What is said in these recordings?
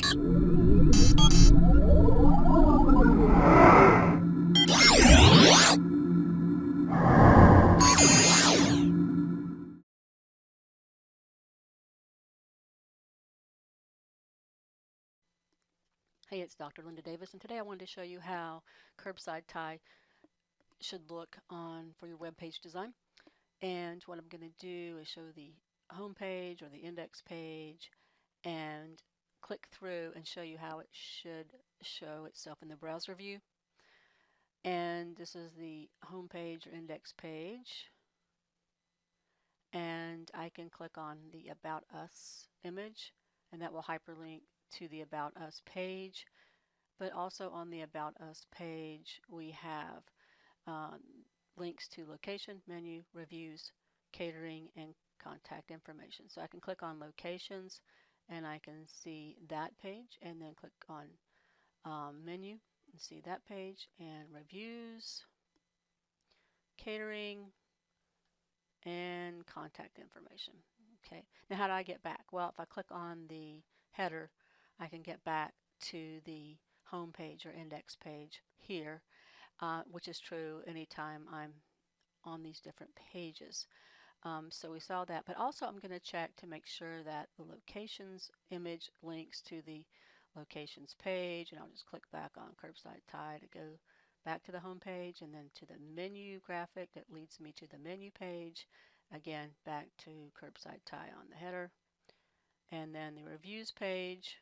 Hey, it's Dr. Linda Davis, and today I wanted to show you how Curbside Thai should look for your web page design. And what I'm going to do is show the home page or the index page and click through and show you how it should show itself in the browser view. And this is the home page or index page. And I can click on the About Us image, and that will hyperlink to the About Us page. But also on the About Us page, we have links to location, menu, reviews, catering, and contact information. So I can click on locations and I can see that page, and then click on menu and see that page, and reviews, catering, and contact information. Okay, now how do I get back? Well, if I click on the header, I can get back to the home page or index page here, which is true anytime I'm on these different pages. So we saw that, but also I'm going to check to make sure that the locations image links to the locations page, and I'll just click back on Curbside Thai to go back to the home page, and then to the menu graphic that leads me to the menu page, again back to Curbside Thai on the header, and then the reviews page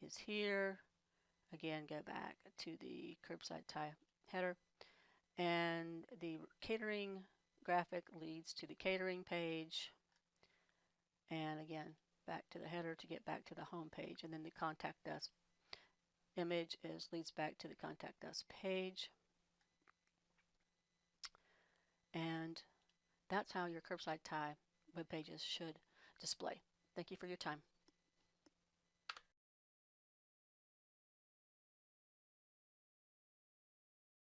is here. Again, go back to the Curbside Thai header, and the catering graphic leads to the catering page, and again back to the header to get back to the home page, and then the Contact Us image leads back to the Contact Us page. And that's how your Curbside Thai web pages should display. Thank you for your time.